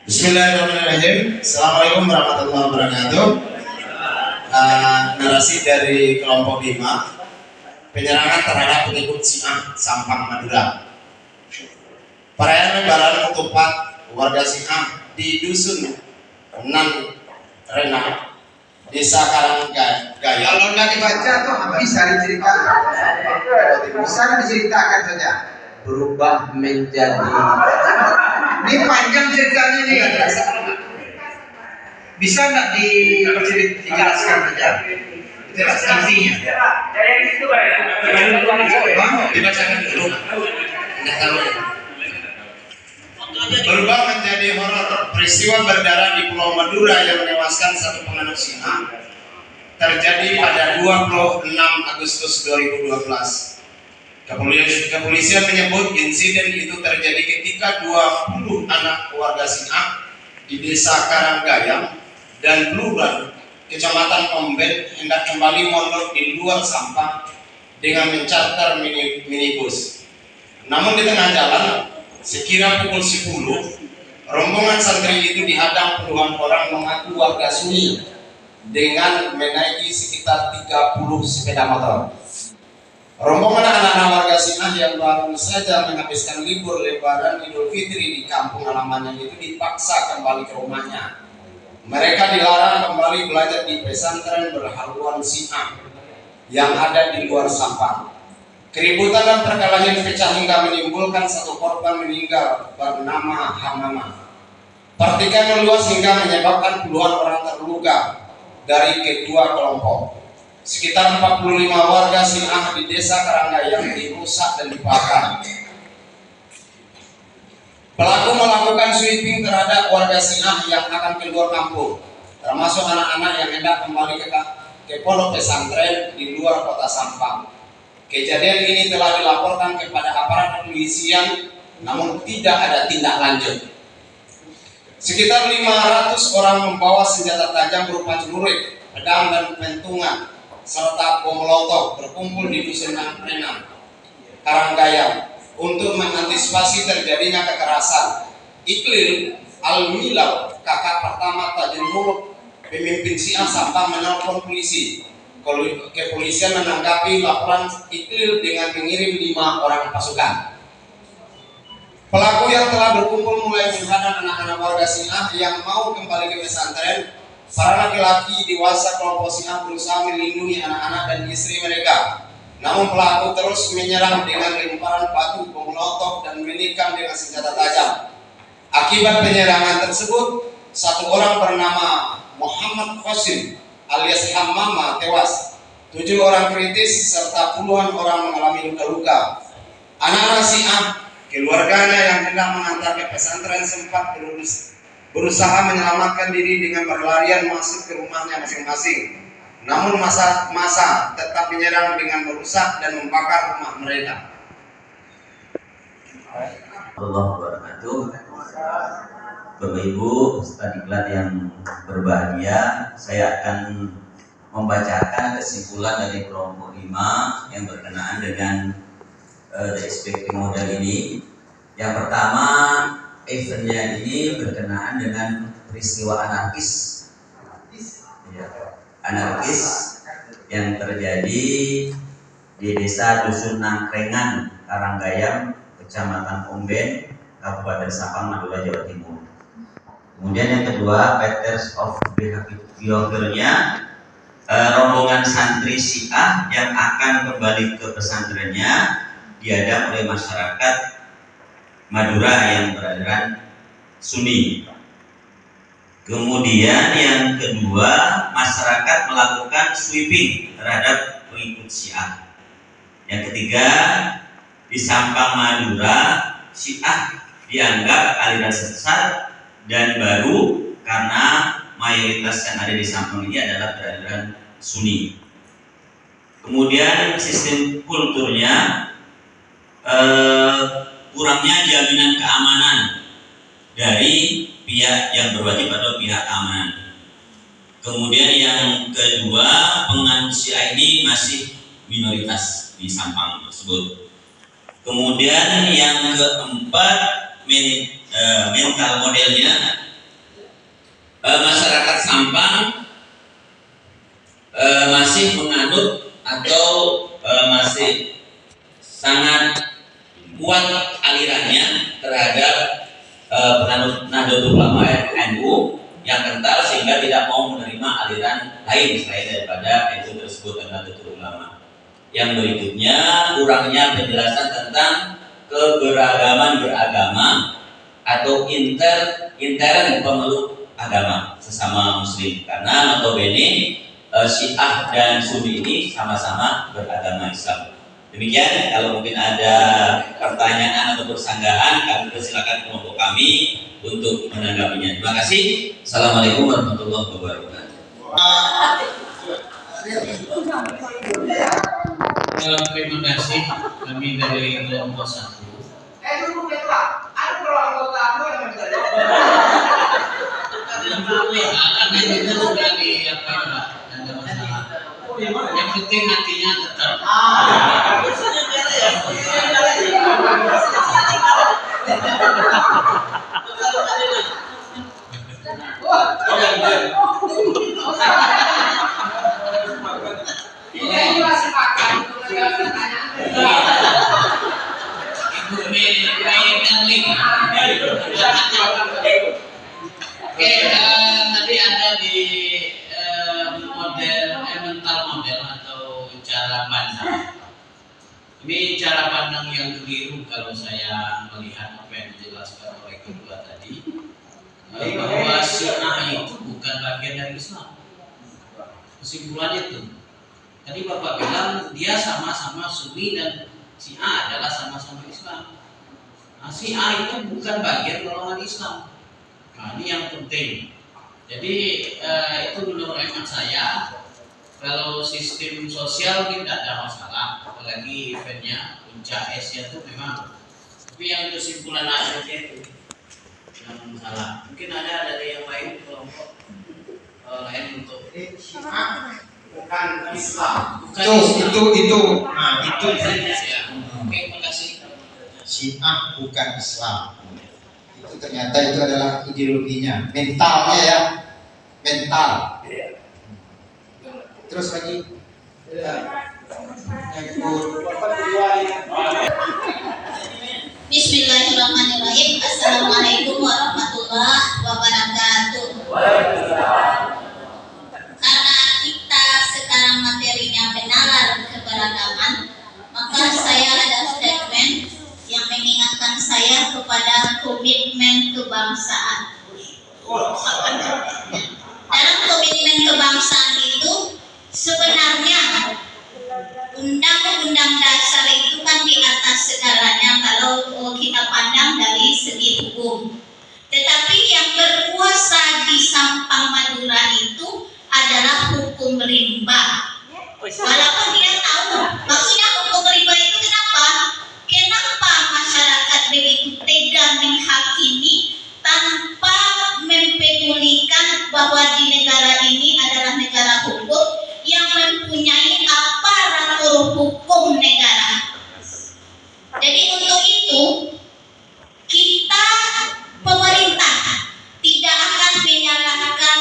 Bismillahirrahmanirrahim. Assalamualaikum warahmatullahi wabarakatuh. Narasi dari kelompok 5, penyerangan terhadap pengikut Syiah Sampang Madura. Perayaan Lebaran ketupat warga Syiah di dusun Nan Rena, Desa Karanggaya. Kalau nggak dibaca tuh habis hari cerita. Bisa diceritakan saja. Berubah menjadi Ini panjang ceritanya nih. Bisa nggak dijelaskan saja? Jelaskan intinya. Dibacakan dulu. Berubah menjadi horor. Peristiwa berdarah di Pulau Madura yang menewaskan satu penganut Syiah terjadi pada 26 Agustus 2012. Kepolisian menyebut insiden itu terjadi ketika 20 anak warga Syiah di Desa Karanggaya dan Bluran, Kecamatan Omben hendak kembali mondok di luar Sampang dengan mencarter minibus. Namun di tengah jalan, sekira pukul 10, rombongan santri itu dihadang puluhan orang mengaku warga Sunni dengan menaiki sekitar 30 sepeda motor. Rombongan anak-anak warga Syiah yang baru saja menghabiskan libur Lebaran Idul Fitri di kampung halamannya itu dipaksa kembali ke rumahnya. Mereka dilarang kembali belajar di pesantren berhaluan Syiah yang ada di luar Sampang. Keributan dan perkelahian pecah hingga menimbulkan satu korban meninggal bernama Hamama. Pertikaian meluas hingga menyebabkan puluhan orang terluka dari kedua kelompok. Sekitar 45 warga Syiah di Desa Karanggaya dirusak dan dibakar. Pelaku melakukan sweeping terhadap warga Syiah yang akan keluar kampung, termasuk anak-anak yang hendak kembali ke pondok pesantren di luar kota Sampang. Kejadian ini telah dilaporkan kepada aparat kepolisian, namun tidak ada tindak lanjut. Sekitar 500 orang membawa senjata tajam berupa celurit, pedang dan pentungan serta bom molotov berkumpul di dusun Nan Rena, Karanggaya untuk mengantisipasi terjadinya kekerasan. Iqlil Al-Milau, kakak pertama Tajul Muluk, pemimpin Syiah Sampang, menelpon polisi. Kepolisian menanggapi laporan Iqlil dengan mengirim 5 orang pasukan. Pelaku yang telah berkumpul mulai menghadang anak-anak warga Syiah yang mau kembali ke pesantren. Para laki-laki dewasa kelompok Syiah berusaha melindungi anak-anak dan istri mereka. Namun pelaku terus menyerang dengan lemparan batu, bom molotov dan menikam dengan senjata tajam. Akibat penyerangan tersebut, satu orang bernama Muhammad Qasim alias Hammama tewas. 7 orang kritis serta puluhan orang mengalami luka-luka. Anak-anak Syiah, keluarganya yang hendak mengantar ke pesantren sempat berusaha menyelamatkan diri dengan berlarian masuk ke rumahnya masing-masing. Namun masa tetap menyerang dengan merusak dan membakar rumah mereka. Allah wabarakatuh. Bapak Ibu sekalian yang berbahagia, saya akan membacakan kesimpulan dari kelompok 5 yang berkenaan dengan DSPP model ini. Yang pertama, eventnya ini berkenaan dengan peristiwa anarkis yang terjadi di Desa Dusun Nangkrengan, Karanggaya, Kecamatan Omben, Kabupaten Sampang, Madura, Jawa Timur. Kemudian yang kedua, Patterns of Behavior-nya, rombongan santri Syiah yang akan kembali ke pesantrennya dihadang oleh masyarakat Madura yang beraliran Sunni. Kemudian yang kedua, masyarakat melakukan sweeping terhadap pengikut Syiah. Yang ketiga, di Sampang Madura, Syiah dianggap aliran sesat dan baru karena mayoritas yang ada di Sampang ini adalah beraliran Sunni. Kemudian sistem kulturnya, kurangnya jaminan keamanan dari pihak yang berwajib atau pihak keamanan. Kemudian yang kedua, penganut Syiah ini masih minoritas di Sampang tersebut. Kemudian yang keempat, mental modelnya masyarakat Sampang masih menganut atau masih sangat kuat alirannya terhadap penganut Nahdlatul Ulama NU yang kental sehingga tidak mau menerima aliran lain selain daripada NU tersebut Nahdlatul Ulama. Yang berikutnya kurangnya penjelasan tentang keberagaman beragama atau intern pemeluk agama sesama muslim, karena notabene Syiah dan Sunni ini sama-sama beragama Islam. Demikian, kalau mungkin ada pertanyaan atau persanggahan, kami persilakan kelompok kami untuk menanggapinya. Terima kasih. Assalamualaikum warahmatullahi wabarakatuh. Terima kasih. Kami dari kelompok 1. Karena itu sudah di apa ya, Pak? Ada masalah. Yang penting hatinya tetap. Ibu Mei Darling. Oke, tadi ada di mental model atau cara pandang. Ini cara pandang yang keliru kalau saya melihat apa yang dijelaskan oleh kedua tadi, bahwa Syiah itu bukan bagian dari Islam. Kesimpulan itu. Tadi Bapak bilang dia sama-sama Sunni dan Syiah adalah sama-sama Islam. Nah, Syiah itu bukan bagian golongan Islam. Nah, ini yang penting. Jadi itu menurut hemat saya, kalau sistem sosial tidak ada masalah, apalagi eventnya puncak Asia itu memang. Tapi yang kesimpulan akhirnya itu yang salah. Mungkin ada dari yang lain kelompok lain untuk bukan Islam. bukan Itu. Nah, itu ya. Oke, terima kasih. Syiah bukan Islam. Itu ternyata itu adalah ideologinya, mentalnya ya, mental. Terus lagi, Bismillahirrahmanirrahim. Assalamualaikum warahmatullahi wabarakatuh. Karena kita sekarang materinya benalar keberagaman, maka saya ada statement yang mengingatkan saya kepada komitmen kebangsaan. Dalam komitmen kebangsaan itu sebenarnya Undang-Undang Dasar itu kan di atas segalanya kalau kita pandang dari segi hukum. Tetapi yang berkuasa di Sampang Madura itu adalah hukum rimba. Walaupun dia tahu maksudnya hukum rimba itu kenapa? Kenapa masyarakat begitu tega menghakimi tanpa mempedulikan bahwa di negara ini adalah negara hukum yang mempunyai aparatur hukum negara. Jadi untuk itu kita pemerintah tidak akan menyalahkan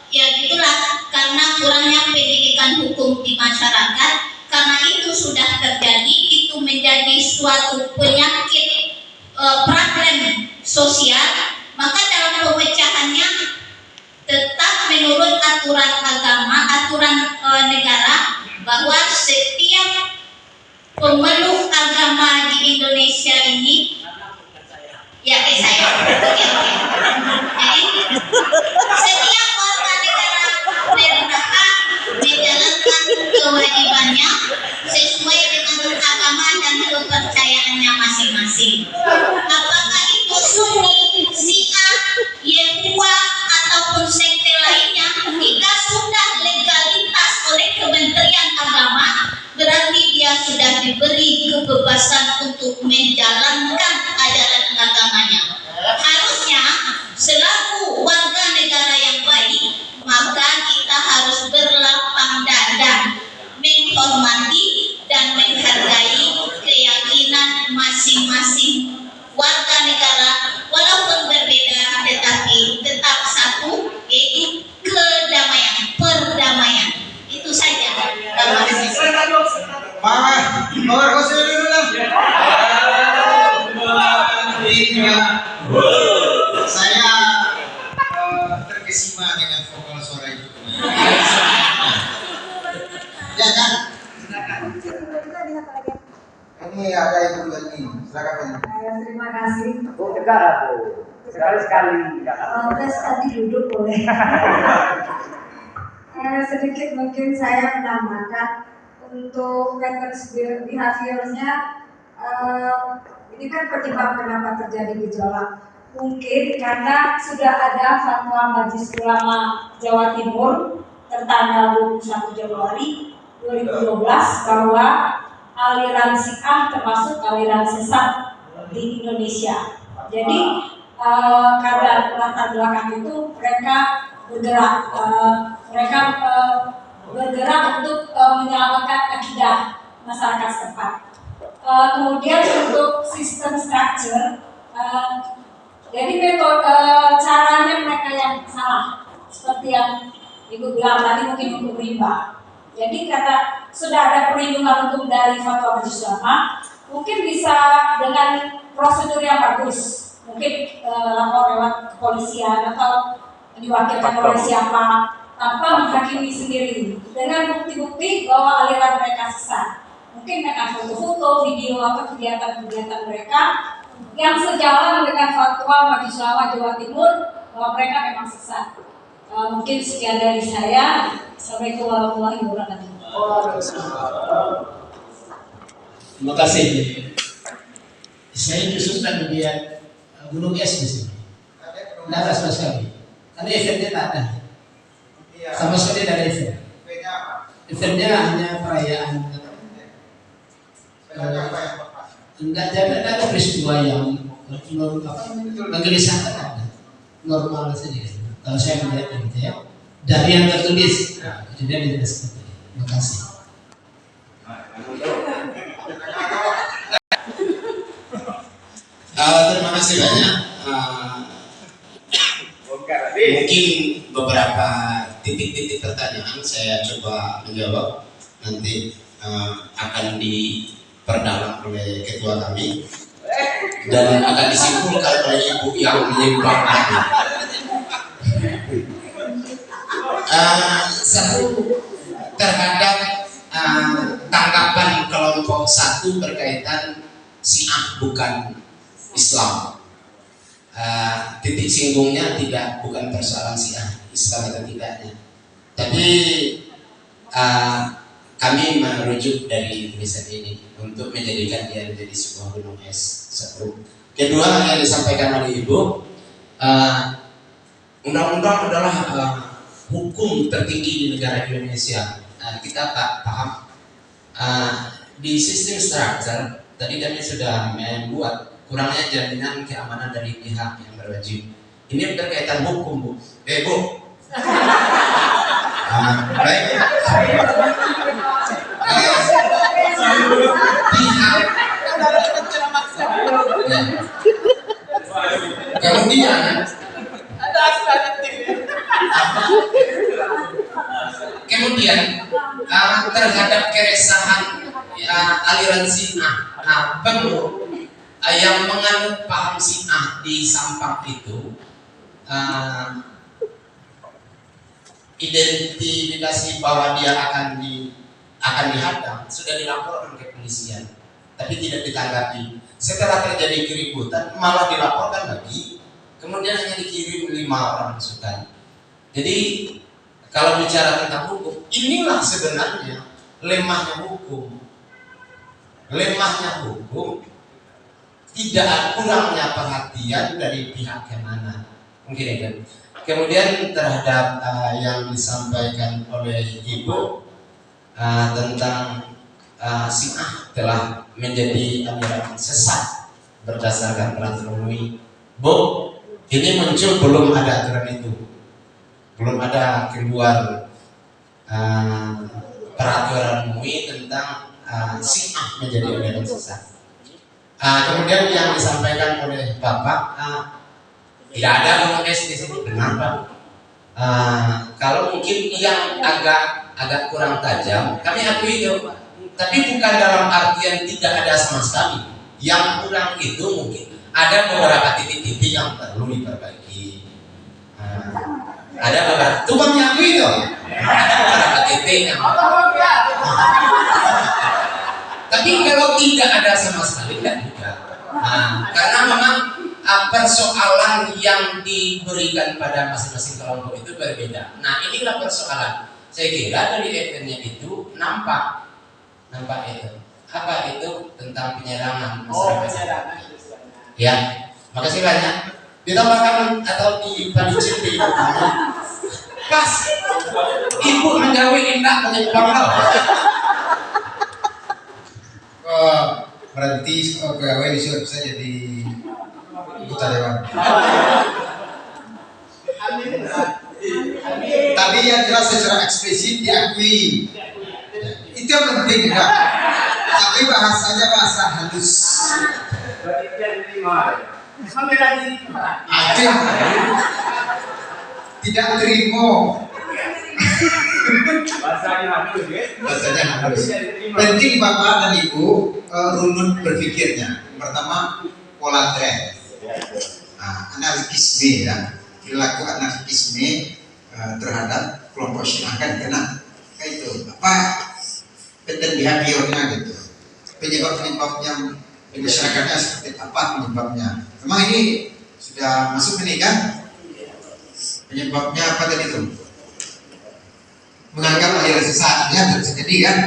ya gitulah karena kurangnya pendidikan hukum di masyarakat, karena itu sudah terjadi, itu menjadi suatu penyakit problem sosial. Maka dalam pemecahannya tetap menurut aturan agama, aturan negara, bahwa setiap pemeluk agama di Indonesia ini ya saya jadi setiap warga negara berhak menjalankan kewajibannya sesuai dengan agama dan kepercayaannya masing-masing. Apakah itu Sunni, negara tuh. Sekali-sekali. Tes tadi duduk boleh. Sedikit mungkin saya menambahkan untuk patterns behaviornya, ini kan penyebab kenapa terjadi gejolak. Mungkin karena sudah ada fatwa Majelis Ulama Jawa Timur tertanggal 21 Januari 2012 bahwa aliran Syiah termasuk aliran sesat di Indonesia. Jadi karena latar belakang itu mereka bergerak untuk menyelamatkan akidah masyarakat setempat. Kemudian untuk sistem structure, jadi metode caranya mereka yang salah, seperti yang Ibu bilang tadi mungkin untuk riba. Jadi karena sudah ada perlindungan hukum dari fatwa Majelis Ulama, mungkin bisa dengan prosedur yang bagus. Mungkin lapor lewat kepolisian atau diwakilkan oleh siapa tanpa menghakimi sendiri dengan bukti-bukti bahwa aliran mereka sesat. Mungkin dengan foto-foto, video atau kegiatan-kegiatan mereka yang sejalan dengan fatwa Majelis Ulama Jawa Timur bahwa mereka memang sesat. Mungkin sekian dari saya. Assalamualaikum warahmatullahi wabarakatuh. Terima kasih. Saya justru sedang melihat gunung es di sini. Tidak ada sama sekali. Karena efeknya tak ada. Sama sekali tidak ada efek. Efeknya hanya perayaan. Tidak ada peristiwa yang menggelisahkan. Normal saja. Kalau saya melihat gitu ya. Dari yang tertulis. Jadi tidak seperti itu. Terima kasih. Terima kasih banyak. Mungkin beberapa titik-titik pertanyaan saya coba menjawab, nanti akan diperdalam oleh ketua kami dan akan disimpulkan oleh ibu yang menyimpulkan. Satu, terhadap tanggapan kelompok satu berkaitan Syiah bukan Islam. Titik singgungnya bukan persoalan Syiah Islam atau tidaknya, tapi kami merujuk dari tulisan ini untuk menjadikan dia menjadi sebuah gunung es. Satu. Kedua, yang disampaikan oleh Ibu, undang-undang adalah hukum tertinggi di negara Indonesia. Kita paham di sistem struktur tadi kami sudah membuat kurangnya jaminan keamanan dari pihak yang berwajib. Ini berkaitan hukum, Bu. Bu. Baik. Pihak. Kemudian terhadap keresahan aliran Syiah, perlu yang menganut paham Syiah di Sampang itu identifikasi bahwa dia akan dihadang sudah dilaporkan ke polisian, tapi tidak ditanggapi. Setelah terjadi keributan malah dilaporkan lagi, kemudian hanya dikirim 5 orang pasukan. Jadi kalau bicara tentang hukum, inilah sebenarnya lemahnya hukum. Lemahnya hukum, tidak kurangnya perhatian dari pihak yang mana. Mungkin itu. Kemudian terhadap yang disampaikan oleh Ibu tentang Syiah telah menjadi aliran sesat berdasarkan peraturan MUI. Bu, ini muncul belum ada aturan itu, belum ada keluar peraturan MUI tentang Syiah menjadi aliran sesat. Kemudian yang disampaikan oleh Bapak, tidak ada gunung es di sini, benar Pak? Kalau mungkin yang agak kurang tajam, kami akui itu, tapi bukan dalam artian tidak ada sama sekali. Yang kurang itu mungkin ada beberapa titik-titik yang perlu diperbaiki. Ada beberapa, itu kami akui itu, ada beberapa titik yang. Tapi kalau tidak ada sama sekali tidak juga. Karena memang persoalan yang diberikan pada masing-masing kelompok itu berbeda. Nah, inilah persoalan. Saya kira dari eventnya itu nampak itu. Apa itu tentang penyerangan masyarakat? Ya, makasih banyak. Ditambahkan atau dipalicin di pas ibu menjauhi indah menyebabkan berarti pegawai disuruh bisa jadi anggota dewan. Tapi yang jelas secara eksplisit diakui. Itu yang penting enggak? Tapi bahasanya bahasa halus. Berarti dia diterima. Sampai lagi Ada tidak terima. bahasanya halus ya. Bahasanya halus. Penting Bapak dan Ibu runut berpikirnya. Pertama pola tren. Anarkisme ya, perilaku anarkisme terhadap kelompok Syiah kan kena. Kayak itu apa pattern behaviornya gitu. Penyebab-penyebabnya di masyarakatnya seperti apa penyebabnya? Memang ini sudah masuk ini kan? Penyebabnya apa tadi itu? Menganggap aliran sesat ya bisa jadi kan?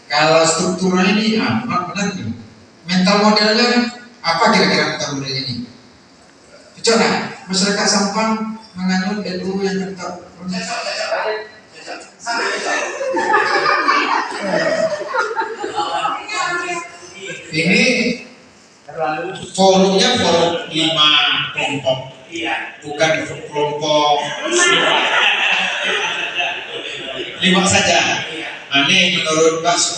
Kalau strukturnya ini, benar nih. Mental modelnya apa kira-kira mental modelnya ini? Coba masyarakat Sampang menganut NU yang tetap. Ini forumnya forum 5 kelompok, bukan kelompok 5 saja. Ini menurut Pak